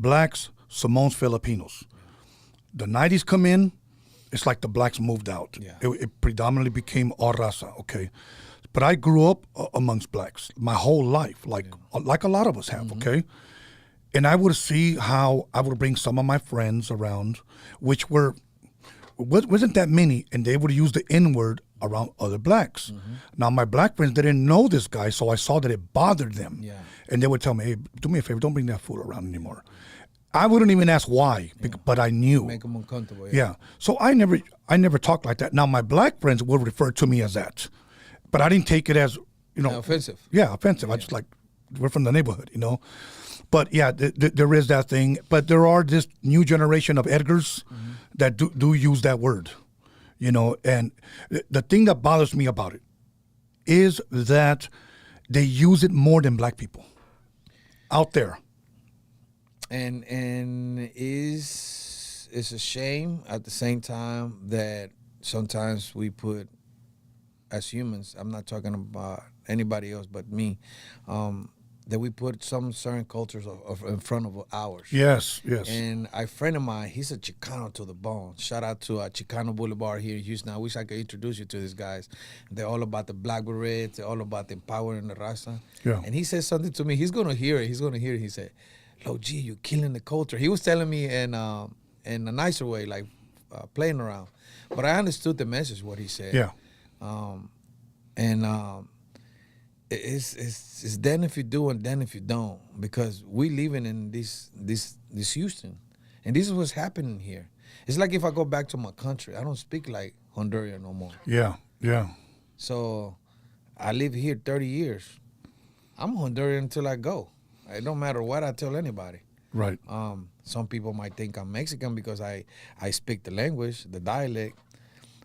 blacks, Samoans, Filipinos. The 90s come in, it's like the blacks moved out. Yeah. It predominantly became our raza, okay? But I grew up amongst blacks my whole life, like a lot of us have, okay? And I would see how I would bring some of my friends around, which wasn't that many, and they would use the N-word around other blacks. Now, my black friends, they didn't know this guy, so I saw that it bothered them. Yeah. And they would tell me, hey, do me a favor, don't bring that fool around anymore. I wouldn't even ask why, but I knew. Make them uncomfortable. Yeah. So I never talked like that. Now, my black friends would refer to me as that, but I didn't take it as, offensive. Yeah, offensive. I just like, we're from the neighborhood, But yeah, there is that thing. But there are this new generation of Edgars that do use that word, And the thing that bothers me about it is that they use it more than black people out there. And it's a shame at the same time that sometimes we put, as humans, I'm not talking about anybody else but me, that we put some certain cultures in front of ours. Yes, yes. And a friend of mine, he's a Chicano to the bone. Shout out to Chicano Boulevard here in Houston. I wish I could introduce you to these guys. They're all about the black berets. They're all about empowering the raza. Yeah. And he said something to me. He's going to hear it. He said, "Lo G, you're killing the culture." He was telling me in a nicer way, like playing around. But I understood the message, what he said. Yeah. It's then if you do and then if you don't, because we living in this Houston, and this is what's happening here. It's like if I go back to my country, I don't speak like Honduran no more. Yeah, yeah. So I live here 30 years. I'm Honduran until I go. It don't matter what I tell anybody. Right. Some people might think I'm Mexican because I speak the language, the dialect.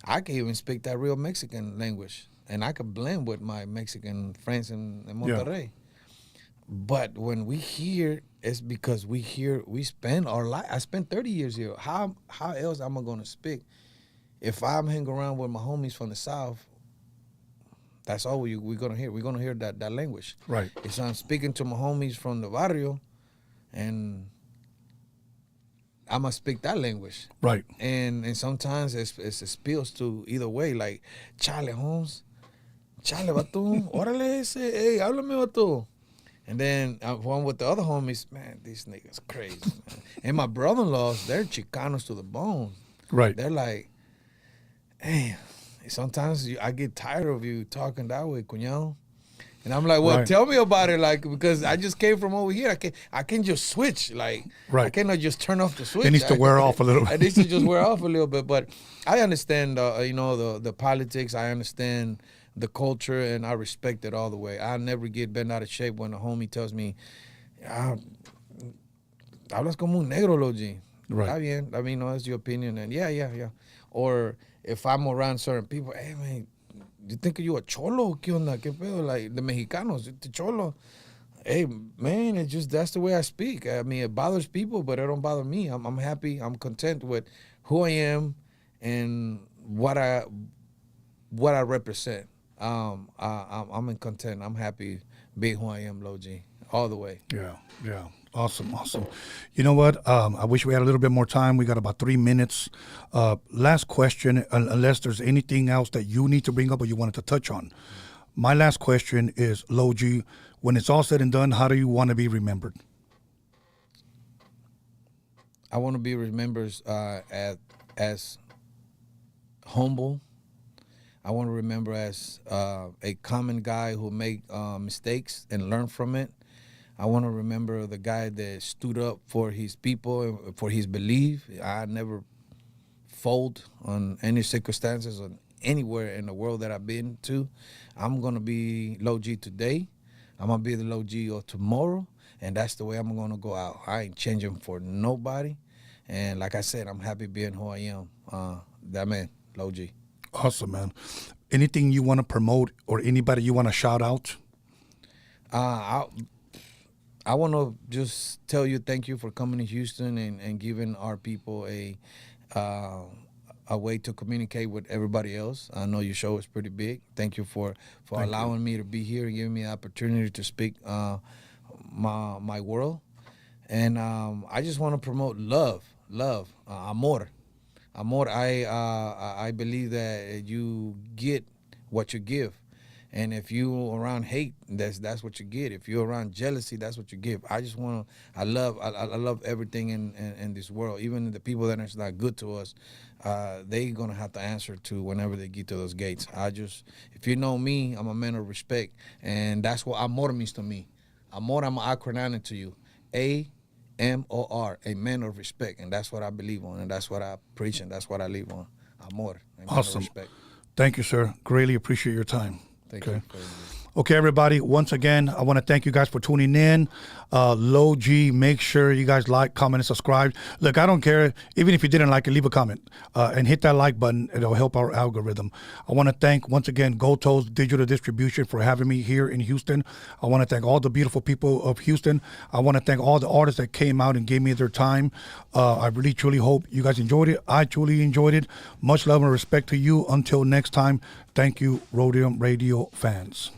I can even speak that real Mexican language, and I could blend with my Mexican friends in Monterrey. Yeah. But when we hear, it's because we spend our life. I spent 30 years here. How else am I going to speak? If I'm hanging around with my homies from the South, that's all we're going to hear. We're going to hear that language. Right. If I'm speaking to my homies from the barrio, and I'm going to speak that language. Right. And sometimes it spills to either way, like, chale, Holmes. Chale, vato. Órale ese. Hey, háblame, vato. And then one with the other homies, man, these niggas crazy, man. And my brother-in-laws, they're Chicanos to the bone. Right. They're like, hey, sometimes I get tired of you talking that way, cuñado. And I'm like, well, right. Tell me about it, like, because I just came from over here. I can't just switch, like, right. I cannot just turn off the switch. It needs to wear off a little bit. It needs to just wear off a little bit. But I understand, the politics. I understand the culture, and I respect it all the way. I never get bent out of shape when a homie tells me, hablas como un negro, Logi. Right. Está bien. I mean, no, that's your opinion. And yeah. Or if I'm around certain people, hey, man, you think you a cholo? ¿Qué onda? ¿Qué pedo? Like the Mexicanos, the cholo. Hey, man, it's just, that's the way I speak. I mean, it bothers people, but it don't bother me. I'm happy. I'm content with who I am and what I represent. I'm in content. I'm happy being who I am, Logi, all the way. Yeah. Awesome. You know what? I wish we had a little bit more time. We got about 3 minutes. Last question, unless there's anything else that you need to bring up or you wanted to touch on. My last question is, Logi, when it's all said and done, how do you want to be remembered? I want to be remembered as humble. I want to remember as a common guy who make mistakes and learn from it. I want to remember the guy that stood up for his people, for his belief. I never fold on any circumstances or anywhere in the world that I've been to. I'm going to be Logi today. I'm going to be the Logi of tomorrow, and that's the way I'm going to go out. I ain't changing for nobody. And like I said, I'm happy being who I am. That man, Logi. Awesome, man. Anything you want to promote or anybody you want to shout out? I want to just tell you thank you for coming to Houston and giving our people a way to communicate with everybody else. I know your show is pretty big. Thank you for allowing me to be here and giving me the opportunity to speak my world. And I just want to promote love, amor. I believe that you get what you give. And if you around hate, that's what you get. If you're around jealousy, that's what you give. I love everything in this world. Even the people that are not good to us, they gonna have to answer to whenever they get to those gates. If you know me, I'm a man of respect, and that's what amor means to me. Amor, I'm acronym to you. AMOR, a man of respect, and that's what I believe on, and that's what I preach, and that's what I live on. Amor, a man awesome. of respect. Thank you, sir. Greatly appreciate your time. Thank you. Okay, everybody, once again, I want to thank you guys for tuning in. Low G, make sure you guys like, comment, and subscribe. Look, I don't care. Even if you didn't like it, leave a comment and hit that like button. It'll help our algorithm. I want to thank, once again, Goto's Digital Distribution for having me here in Houston. I want to thank all the beautiful people of Houston. I want to thank all the artists that came out and gave me their time. I really, truly hope you guys enjoyed it. I truly enjoyed it. Much love and respect to you. Until next time, thank you, Roadium Radio fans.